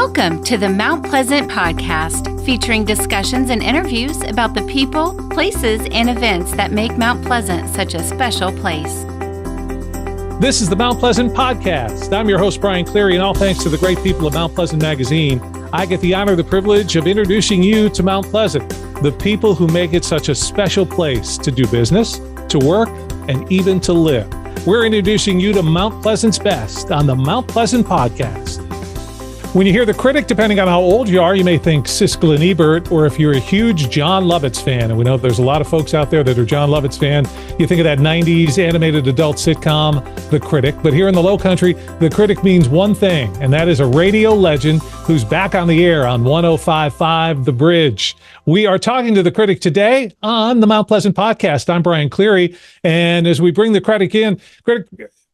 Welcome to the Mount Pleasant Podcast, featuring discussions and interviews about the people, places, and events that make Mount Pleasant such a special place. This is the Mount Pleasant Podcast. I'm your host, Brian Cleary, and all thanks to the great people of Mount Pleasant Magazine, I get the honor, the privilege of introducing you to Mount Pleasant, the people who make it such a special place to do business, to work, and even to live. We're introducing you to Mount Pleasant's best on the Mount Pleasant Podcast. When you hear the Critic, depending on how old you are, you may think Siskel and Ebert, or if you're a huge John Lovitz fan, and we know there's a lot of folks out there that are John Lovitz fan, you think of that 90s animated adult sitcom, The Critic. But here in the Low Country, The Critic means one thing, and that is a radio legend who's back on the air on 105.5 The Bridge. We are talking to The Critic today on the Mount Pleasant Podcast. I'm Brian Cleary, and as we bring the Critic in, Critic,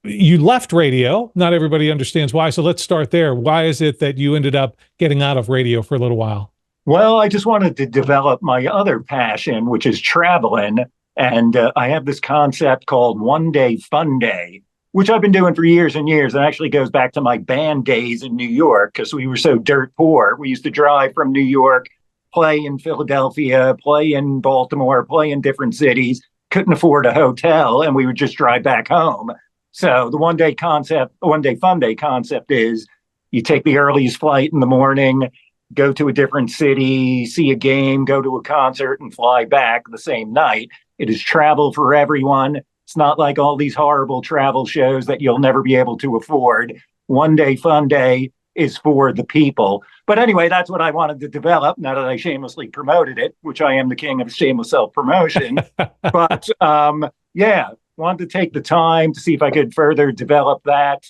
you left radio. Not everybody understands why, so let's start there. Why is it that you ended up getting out of radio for a little while? Well, I just wanted to develop my other passion, which is traveling. And I have this concept called One Day Fun Day, which I've been doing for years and years. It actually goes back to my band days in New York because we were so dirt poor. We used to drive from New York, play in Philadelphia, play in Baltimore, play in different cities, couldn't afford a hotel, and we would just drive back home. So the One Day Fun Day concept is you take the earliest flight in the morning, go to a different city, see a game, go to a concert, and fly back the same night. It is travel for everyone. It's not like all these horrible travel shows that you'll never be able to afford. One Day Fun Day is for the people. But anyway, that's what I wanted to develop now that I shamelessly promoted it, which I am the king of shameless self-promotion. But wanted to take the time to see if I could further develop that,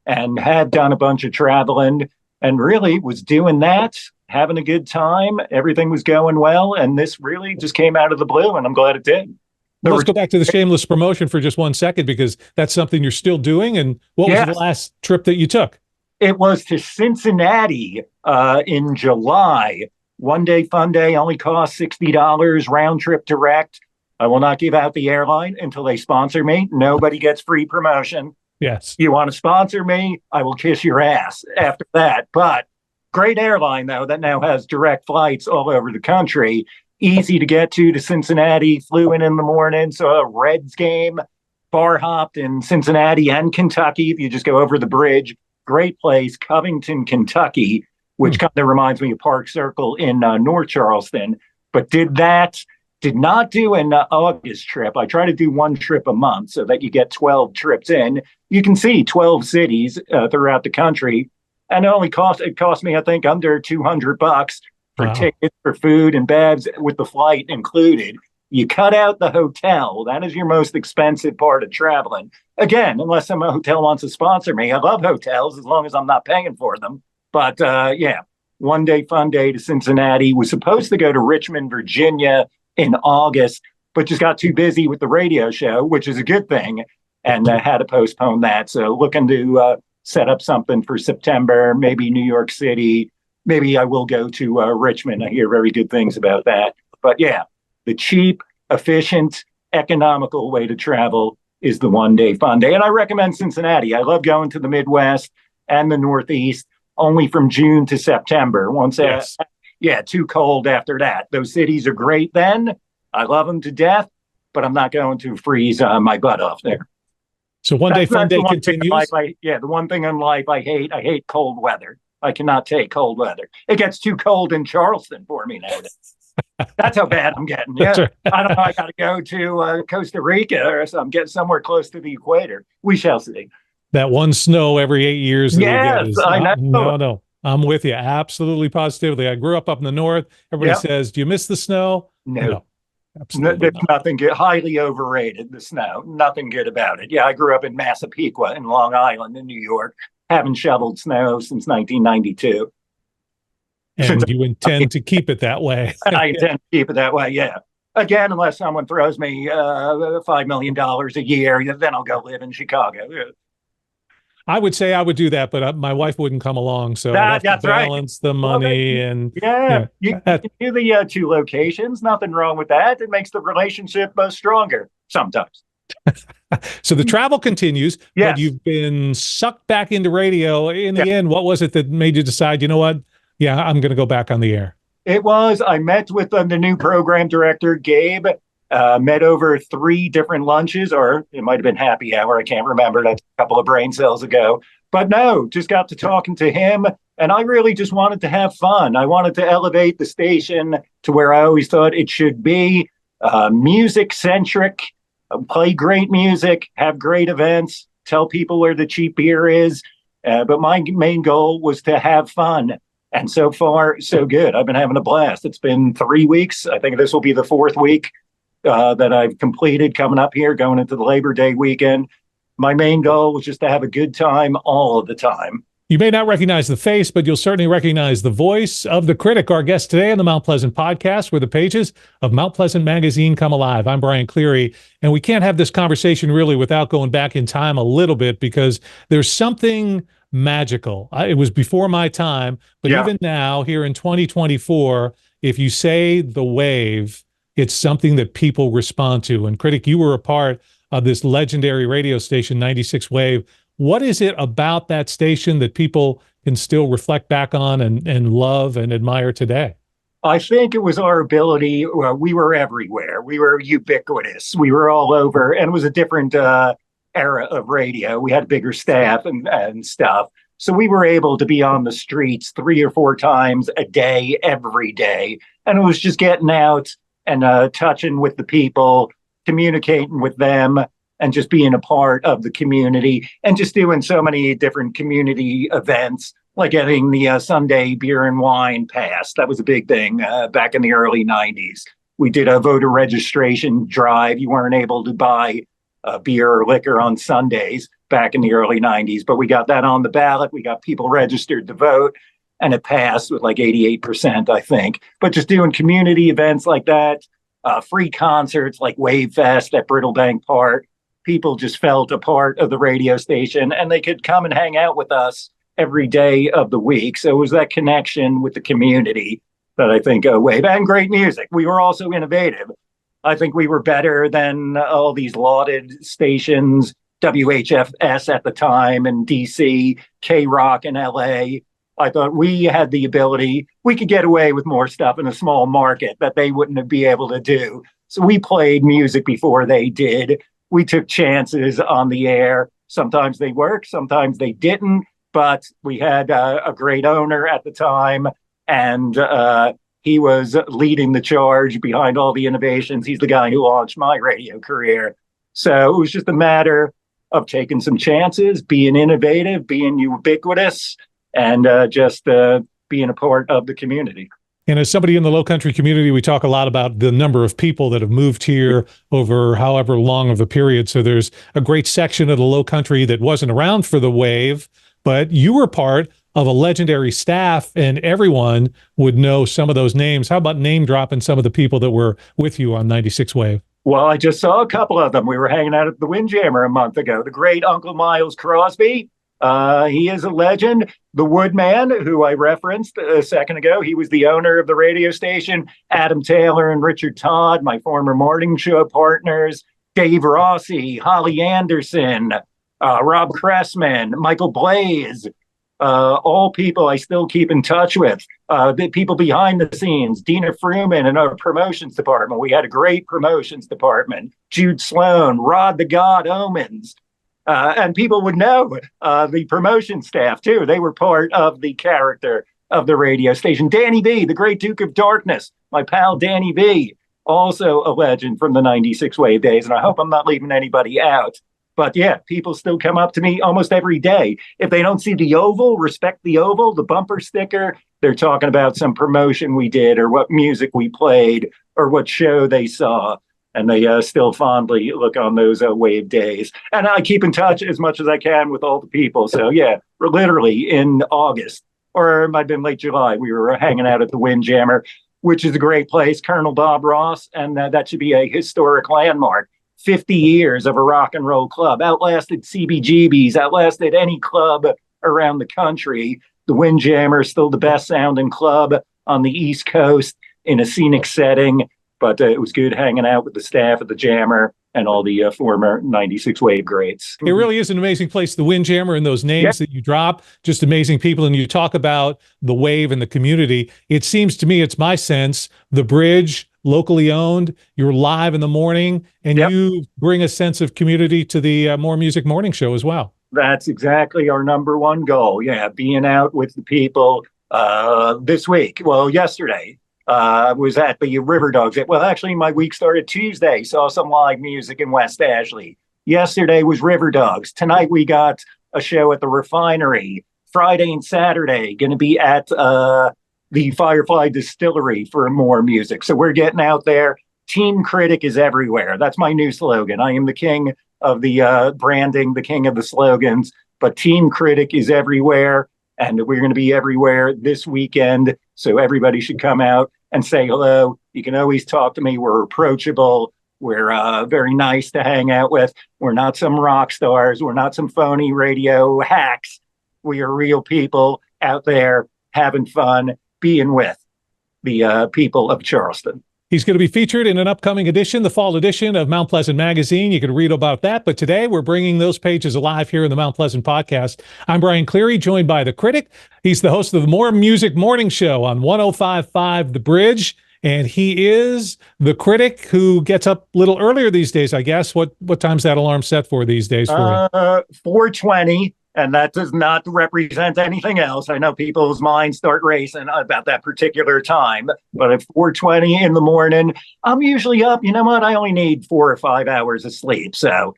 and had done a bunch of traveling and really was doing that, having a good time. Everything was going well. And this really just came out of the blue, and I'm glad it did. Let's go back to the shameless promotion for just 1 second, because that's something you're still doing. And what was the last trip that you took? It was to Cincinnati in July. One Day Fun Day only cost $60, round trip direct. I will not give out the airline until they sponsor me. Nobody gets free promotion. Yes. You want to sponsor me? I will kiss your ass after that. But great airline, though, that now has direct flights all over the country. Easy to get to Cincinnati. Flew in the morning, saw a Reds game, bar hopped in Cincinnati and Kentucky. If you just go over the bridge, great place, Covington, Kentucky, which kind of reminds me of Park Circle in North Charleston. But did not do an August trip. I try to do one trip a month so that you get 12 trips in. You can see 12 cities throughout the country. And it cost me, I think, under $200 for tickets, for food and beds with the flight included. You cut out the hotel. That is your most expensive part of traveling. Again, unless some hotel wants to sponsor me. I love hotels as long as I'm not paying for them. But One Day Fun Day to Cincinnati. Was supposed to go to Richmond, Virginia in August, but just got too busy with the radio show, which is a good thing, and had to postpone that. So looking to set up something for September, maybe New York City. Maybe I will go to Richmond. I hear very good things about that. But the cheap, efficient, economical way to travel is the One Day Fun Day. And I recommend Cincinnati. I love going to the Midwest and the Northeast, only from June to September. Too cold after that. Those cities are great then. I love them to death, but I'm not going to freeze my butt off there. So One Day Fun Day continues? The one thing in life I hate cold weather. I cannot take cold weather. It gets too cold in Charleston for me nowadays. That's how bad I'm getting. Yeah, right. I don't know. I got to go to Costa Rica or something. Get somewhere close to the equator. We shall see. That one snow every 8 years. Yes, I know. No. I'm with you. Absolutely, positively. I grew up in the north. Everybody says, do you miss the snow? No. Absolutely nothing good. Highly overrated, the snow. Nothing good about it. Yeah, I grew up in Massapequa in Long Island in New York. Haven't shoveled snow since 1992. And you intend to keep it that way. I intend to keep it that way, yeah. Again, unless someone throws me $5 million a year, then I'll go live in Chicago. I would say I would do that, but my wife wouldn't come along. So I'd have to balance the money. You can do the two locations. Nothing wrong with that. It makes the relationship stronger sometimes. So the travel continues, Yes. but you've been sucked back into radio. In the Yeah. end, what was it that made you decide, you know what? Yeah, I'm going to go back on the air? I met with the new program director, Gabe, met over 3 different lunches, or it might have been happy hour. I can't remember. That's a couple of brain cells ago. But no, just got to talking to him. And I really just wanted to have fun. I wanted to elevate the station to where I always thought it should be, music centric, play great music, have great events, tell people where the cheap beer is. But my main goal was to have fun. And so far, so good. I've been having a blast. It's been 3 weeks. I think this will be the 4th week that I've completed coming up here, going into the Labor Day weekend. My main goal was just to have a good time all of the time. You may not recognize the face, but you'll certainly recognize the voice of the critic, our guest today on the Mount Pleasant podcast, where the pages of Mount Pleasant magazine come alive. I'm Brian Cleary, and we can't have this conversation really without going back in time a little bit, because there's something magical. It was before my time, but even now, here in 2024, if you say the wave, it's something that people respond to. And Critic, you were a part of this legendary radio station, 96 Wave. What is it about that station that people can still reflect back on and love and admire today? I think it was our ability. We were everywhere. We were ubiquitous. We were all over, and it was a different era of radio. We had a bigger staff and stuff. So we were able to be on the streets 3 or 4 times a day, every day. And it was just getting out and touching with the people, communicating with them, and just being a part of the community, and just doing so many different community events, like getting the Sunday beer and wine passed. That was a big thing back in the early 90s. We did a voter registration drive. You weren't able to buy beer or liquor on Sundays back in the early 90s, but we got that on the ballot. We got people registered to vote, and it passed with like 88%, I think. But just doing community events like that, free concerts like Wave Fest at Brittlebank Park, people just felt a part of the radio station, and they could come and hang out with us every day of the week. So it was that connection with the community that I think Wave, and great music. We were also innovative. I think we were better than all these lauded stations, WHFS at the time in DC, K-Rock in LA. I thought we had the ability, we could get away with more stuff in a small market that they wouldn't be able to do. So we played music before they did. We took chances on the air. Sometimes they worked, sometimes they didn't, but we had a great owner at the time, and he was leading the charge behind all the innovations. He's the guy who launched my radio career. So it was just a matter of taking some chances, being innovative, being ubiquitous, and just being a part of the community. And as somebody in the low country community, we talk a lot about the number of people that have moved here over however long of a period. So there's a great section of the low country that wasn't around for the wave, but you were part of a legendary staff, and everyone would know some of those names. How about name dropping some of the people that were with you on 96 Wave? Well, I just saw a couple of them. We were hanging out at the Windjammer a month ago. The great Uncle Miles Crosby. He is a legend. The Woodman, who I referenced a second ago, he was the owner of the radio station. Adam Taylor and Richard Todd, my former morning show partners. Dave Rossi, Holly Anderson, Rob Cressman, Michael Blaze, all people I still keep in touch with. The people behind the scenes, Dina Fruman in our promotions department. We had a great promotions department. Jude Sloan, Rod the God Omens. And people would know the promotion staff, too. They were part of the character of the radio station. Danny V, the great Duke of Darkness, my pal Danny V, also a legend from the 96 Wave days. And I hope I'm not leaving anybody out. But yeah, people still come up to me almost every day. If they don't see the Oval, respect the Oval, the bumper sticker, they're talking about some promotion we did, or what music we played, or what show they saw. And they still fondly look on those Wave days. And I keep in touch as much as I can with all the people. So yeah, we're literally in August, or it might have been late July, we were hanging out at the Windjammer, which is a great place. Colonel Bob Ross, and that should be a historic landmark. 50 years of a rock and roll club, outlasted CBGB's, outlasted any club around the country. The Windjammer is still the best sounding club on the East Coast in a scenic setting. But it was good hanging out with the staff at the Jammer. and all the former 96 Wave greats. It really is an amazing place. The Windjammer and those names that you drop, just amazing people. And you talk about the Wave and the community. It seems to me, it's my sense, the Bridge, locally owned, you're live in the morning, and you bring a sense of community to the More Music Morning Show as well. That's exactly our number one goal. Yeah, being out with the people this week. Well, yesterday. Was at the River Dogs. Well, actually, my week started Tuesday. Saw some live music in West Ashley. Yesterday was River Dogs. Tonight we got a show at the Refinery. Friday and Saturday going to be at the Firefly Distillery for more music. So we're getting out there. Team Critic is everywhere. That's my new slogan. I am the king of the branding, the king of the slogans. But Team Critic is everywhere. And we're going to be everywhere this weekend. So everybody should come out and say hello. You can always talk to me. We're approachable. We're very nice to hang out with. We're not some rock stars. We're not some phony radio hacks. We are real people out there having fun, being with the people of Charleston. He's going to be featured in an upcoming edition, the fall edition of Mount Pleasant Magazine. You can read about that. But today we're bringing those pages alive here in the Mount Pleasant podcast. I'm Brian Cleary, joined by the Critic. He's the host of the More Music Morning Show on 105.5 The Bridge. And he is the Critic who gets up a little earlier these days, I guess. What time's that alarm set for these days for you? 4:20. And that does not represent anything else. I know people's minds start racing about that particular time. But at 4:20 in the morning, I'm usually up. You know what? I only need 4 or 5 hours of sleep. So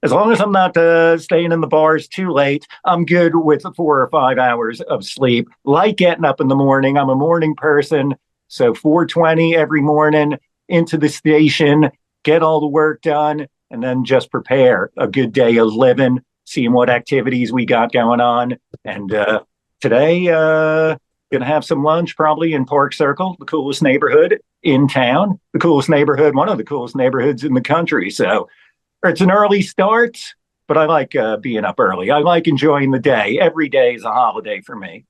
as long as I'm not staying in the bars too late, I'm good with 4 or 5 hours of sleep. Like getting up in the morning. I'm a morning person. So 4:20 every morning into the station, get all the work done, and then just prepare a good day of living. Seeing what activities we got going on. And today, going to have some lunch probably in Park Circle, the coolest neighborhood in town, the coolest neighborhood, one of the coolest neighborhoods in the country. So it's an early start, but I like being up early. I like enjoying the day. Every day is a holiday for me.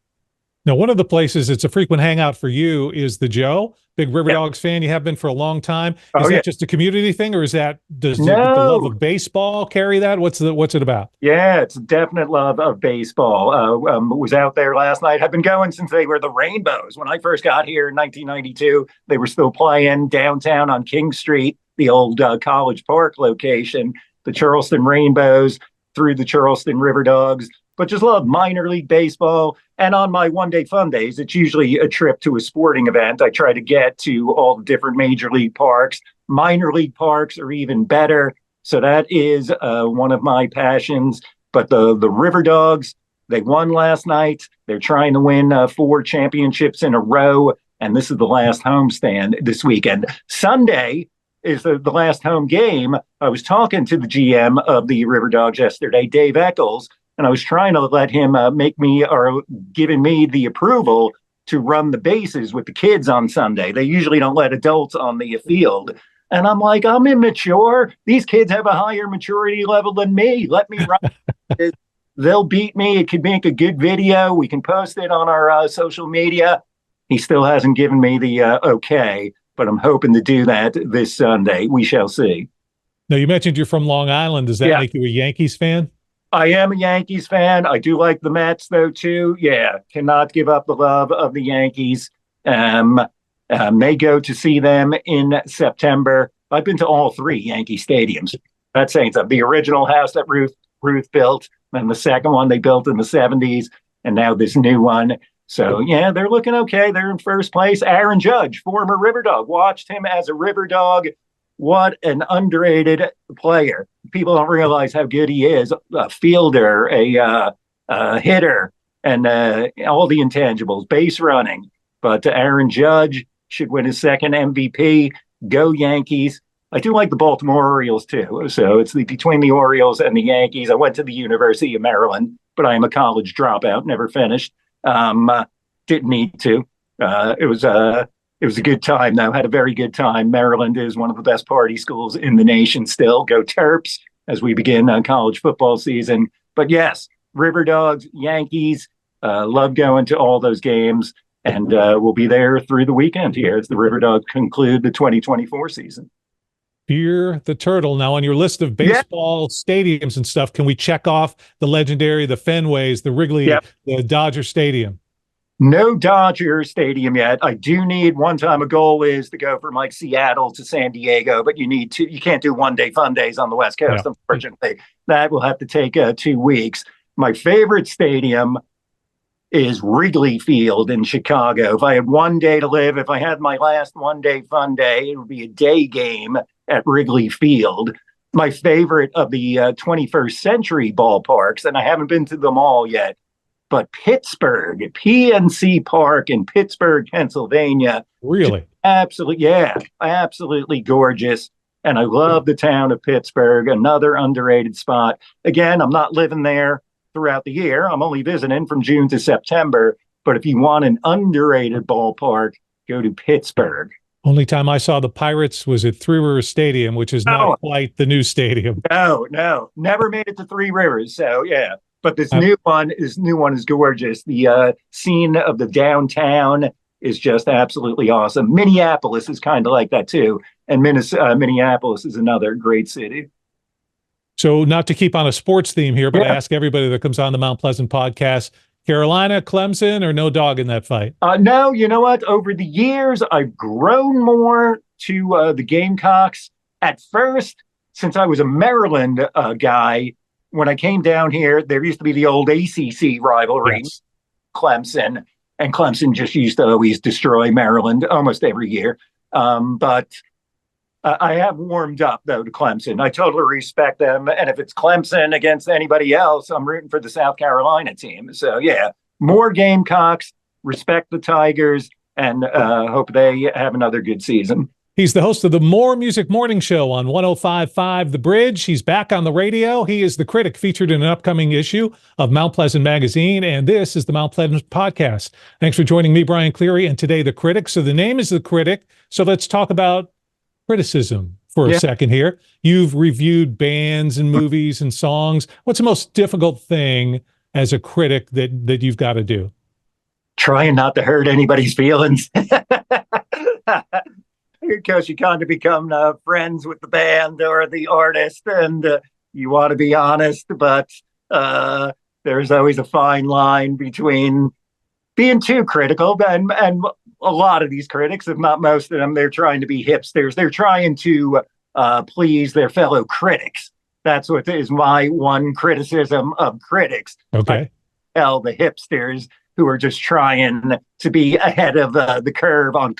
Now, one of the places it's a frequent hangout for you is the Joe. Big River Dogs fan. You have been for a long time. Is that just a community thing, or is that does the love of baseball carry that? What's it about? Yeah, it's a definite love of baseball. Was out there last night. I've been going since they were the Rainbows. When I first got here in 1992, they were still playing downtown on King Street, the old College Park location. The Charleston Rainbows through the Charleston River Dogs. But just love minor league baseball. And on my one-day fun days, it's usually a trip to a sporting event. I try to get to all the different major league parks. Minor league parks are even better. So that is one of my passions. But the River Dogs, they won last night. They're trying to win 4 championships in a row. And this is the last homestand this weekend. Sunday is the last home game. I was talking to the GM of the River Dogs yesterday, Dave Eccles, and I was trying to let him giving me the approval to run the bases with the kids on Sunday. They usually don't let adults on the field. And I'm like, I'm immature. These kids have a higher maturity level than me. Let me run. They'll beat me. It could make a good video. We can post it on our social media. He still hasn't given me the okay, but I'm hoping to do that this Sunday. We shall see. Now, you mentioned you're from Long Island. Does that make you a Yankees fan? I am a Yankees fan. I do like the Mets, though, too. Yeah, cannot give up the love of the Yankees. May go to see them in September. I've been to all 3 Yankee stadiums. That's saying something. The original house that Ruth built, then the second one they built in the 70s, and now this new one. So, yeah, they're looking okay. They're in first place. Aaron Judge, former River Dog, watched him as a River Dog. What an underrated player. People don't realize how good he is. A fielder, a hitter, and all the intangibles, base running. But Aaron Judge should win his second MVP. Go Yankees. I do like the Baltimore Orioles, too. So it's between the Orioles and the Yankees. I went to the University of Maryland, but I am a college dropout, never finished. Didn't need to. It was a good time, though. Had a very good time. Maryland is one of the best party schools in the nation still. Go Terps as we begin college football season. But yes, River Dogs, Yankees, love going to all those games. And we'll be there through the weekend here as the River Dogs conclude the 2024 season. Fear the Turtle. Now, on your list of Yeah. baseball stadiums and stuff, can we check off the legendary, the Fenways, the Wrigley, Yep. the Dodger Stadium? No Dodger Stadium yet. I do need one time a goal is to go from like Seattle to San Diego, but you can't do 1 day fun days on the West Coast, Yeah. unfortunately. That will have to take 2 weeks. My favorite stadium is Wrigley Field in Chicago. If I had 1 day to live, if I had my last 1 day fun day, it would be a day game at Wrigley Field. My favorite of the 21st century ballparks, and I haven't been to them all yet, but Pittsburgh, PNC Park in Pittsburgh, Pennsylvania. Really? Absolutely gorgeous. And I love the town of Pittsburgh, another underrated spot. Again, I'm not living there throughout the year. I'm only visiting from June to September. But if you want an underrated ballpark, go to Pittsburgh. Only time I saw the Pirates was at Three Rivers Stadium, which is not quite the new stadium. No, never made it to Three Rivers. So yeah, but this new one is gorgeous. The scene of the downtown is just absolutely awesome. Minneapolis is kind of like that too, and Minneapolis is another great city. So, not to keep on a sports theme here, but I ask everybody that comes on the Mount Pleasant podcast, Carolina, Clemson, or no dog in that fight? No, you know what? Over the years, I've grown more to the Gamecocks. At first, since I was a Maryland guy, when I came down here, there used to be the old ACC rivalry, Yes. Clemson, and Clemson just used to always destroy Maryland almost every year. But I have warmed up, though, to Clemson. I totally respect them. And if it's Clemson against anybody else, I'm rooting for the South Carolina team. So, yeah, more Gamecocks, respect the Tigers, and hope they have another good season. He's the host of the More Music Morning Show on 105.5 The Bridge. He's back on the radio. He is the critic featured in an upcoming issue of Mount Pleasant Magazine, and this is the Mount Pleasant Podcast. Thanks for joining me, Brian Cleary, and today the critic. So the name is The Critic. So let's talk about criticism for a second here. You've reviewed bands and movies and songs. What's the most difficult thing as a critic that you've got to do? Trying not to hurt anybody's feelings. Because you kind of become friends with the band or the artist, and you want to be honest, but there's always a fine line between being too critical. And a lot of these critics, if not most of them, they're trying to be hipsters. They're trying to please their fellow critics. That's what is my one criticism of critics. Okay. I tell the hipsters who are just trying to be ahead of the curve on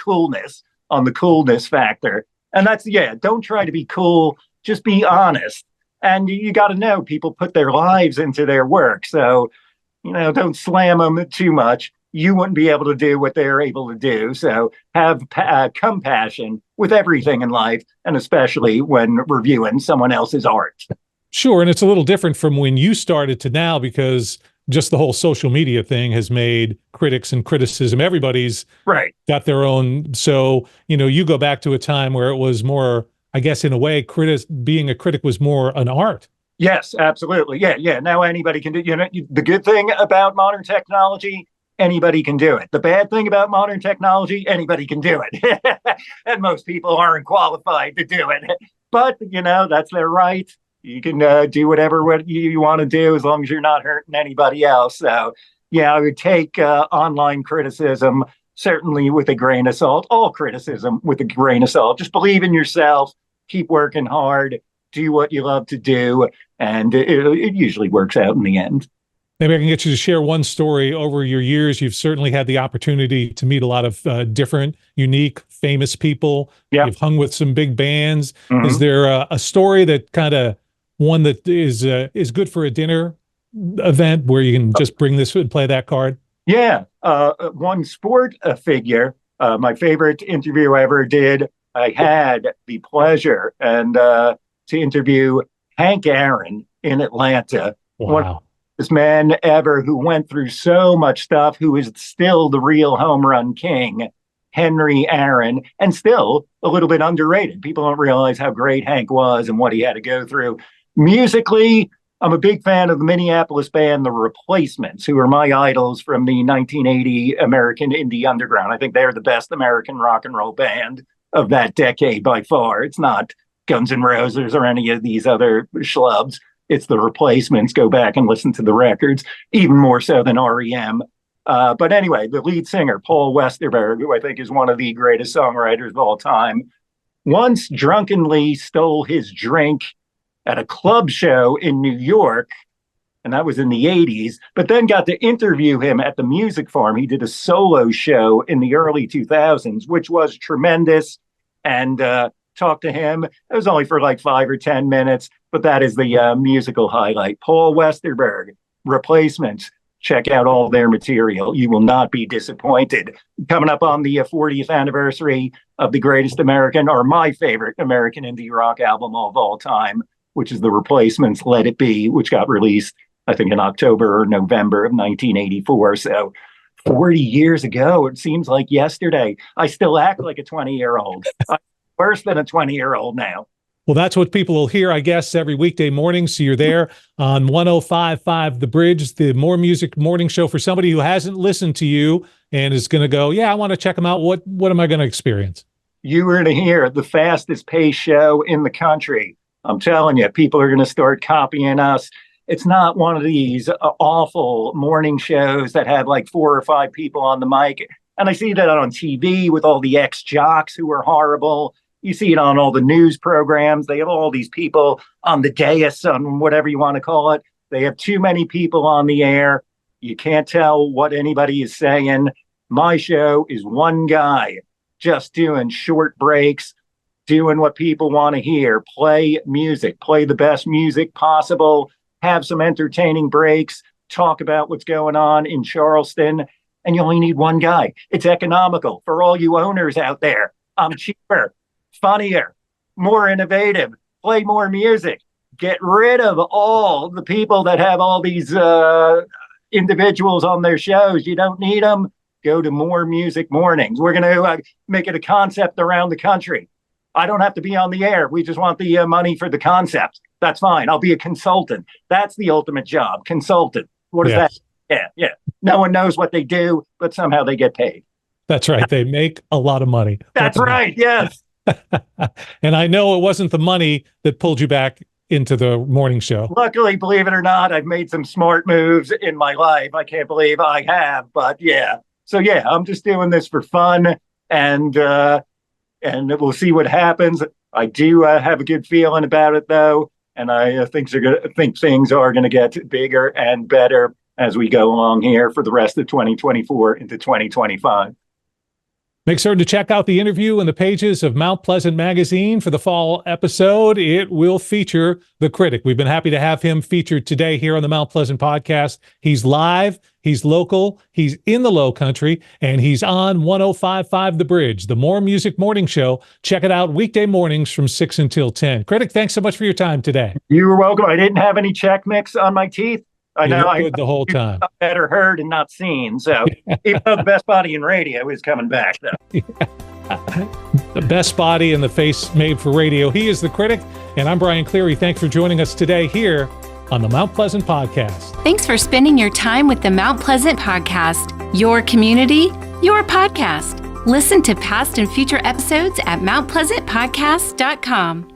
the coolness factor. And that's, don't try to be cool, just be honest. And you got to know people put their lives into their work. So, don't slam them too much. You wouldn't be able to do what they're able to do. So have compassion with everything in life, and especially when reviewing someone else's art. Sure. And it's a little different from when you started to now, because just the whole social media thing has made critics and criticism, everybody's got their own. So, you go back to a time where it was more, I guess, in a way, being a critic was more an art. Yes, absolutely. Yeah. Now anybody can do, the good thing about modern technology, anybody can do it. The bad thing about modern technology, anybody can do it. And most people aren't qualified to do it. But, that's their right. You can do whatever you want to do as long as you're not hurting anybody else. So, I would take online criticism certainly with a grain of salt, all criticism with a grain of salt. Just believe in yourself, keep working hard, do what you love to do, and it usually works out in the end. Maybe I can get you to share one story. Over your years, you've certainly had the opportunity to meet a lot of different, unique, famous people. Yep. You've hung with some big bands. Mm-hmm. Is there a story that kind of one that is good for a dinner event where you can just bring this and play that card? Yeah. One sport figure, my favorite interview I ever did, I had the pleasure to interview Hank Aaron in Atlanta. Wow. This man ever who went through so much stuff, who is still the real home run king, Henry Aaron, and still a little bit underrated. People don't realize how great Hank was and what he had to go through. Musically, I'm a big fan of the Minneapolis band, The Replacements, who are my idols from the 1980 American Indie Underground. I think they're the best American rock and roll band of that decade by far. It's not Guns N' Roses or any of these other schlubs. It's the Replacements. Go back and listen to the records, even more so than REM. But anyway, the lead singer, Paul Westerberg, who I think is one of the greatest songwriters of all time, once drunkenly stole his drink at a club show in New York, and that was in the 80s, but then got to interview him at the Music Farm. He did a solo show in the early 2000s, which was tremendous, and talked to him. It was only for like 5 or 10 minutes, but that is the musical highlight. Paul Westerberg, Replacements. Check out all their material. You will not be disappointed. Coming up on the 40th anniversary of the greatest American, or my favorite American indie rock album of all time, which is The Replacements' Let It Be, which got released, I think, in October or November of 1984. So 40 years ago, it seems like yesterday. I still act like a 20-year-old. I'm worse than a 20-year-old now. Well, that's what people will hear, I guess, every weekday morning. So you're there on 105.5 The Bridge, the More Music Morning Show. For somebody who hasn't listened to you and is going to go, yeah, I want to check them out. What am I going to experience? You are going to hear the fastest paced show in the country. I'm telling you, people are going to start copying us. It's not one of these awful morning shows that have like 4 or 5 people on the mic. And I see that on TV with all the ex-jocks who are horrible. You see it on all the news programs. They have all these people on the dais, on whatever you want to call it. They have too many people on the air. You can't tell what anybody is saying. My show is one guy just doing short breaks, doing what people want to hear. Play music, play the best music possible, have some entertaining breaks, talk about what's going on in Charleston. And you only need one guy. It's economical for all you owners out there. I'm cheaper, funnier, more innovative, play more music, get rid of all the people that have all these individuals on their shows. You don't need them. Go to More Music Mornings. We're going to make it a concept around the country. I don't have to be on the air. We just want the money for the concept. That's fine. I'll be a consultant. That's the ultimate job, consultant. What is that? Yeah. No one knows what they do, but somehow they get paid. That's right. They make a lot of money. That's right. Yes. And I know it wasn't the money that pulled you back into the morning show. Luckily, believe it or not, I've made some smart moves in my life. I can't believe I have, but yeah. So yeah, I'm just doing this for fun, and we'll see what happens. I do have a good feeling about it, though, and I think things are going to get bigger and better as we go along here for the rest of 2024 into 2025. Make certain to check out the interview in the pages of Mount Pleasant Magazine for the fall episode. It will feature the Critic. We've been happy to have him featured today here on the Mount Pleasant podcast. He's live, he's local, he's in the Low Country, and he's on 105.5 The Bridge, the More Music Morning Show. Check it out weekday mornings from 6 until 10. Critic, thanks so much for your time today. You were welcome. I didn't have any Chex Mix on my teeth. I know I the whole time. Better heard and not seen. So even though the best body in radio is coming back, though. The best body and the face made for radio. He is the Critic, and I'm Brian Cleary. Thanks for joining us today here on the Mount Pleasant Podcast. Thanks for spending your time with the Mount Pleasant Podcast, your community, your podcast. Listen to past and future episodes at mountpleasantpodcast.com.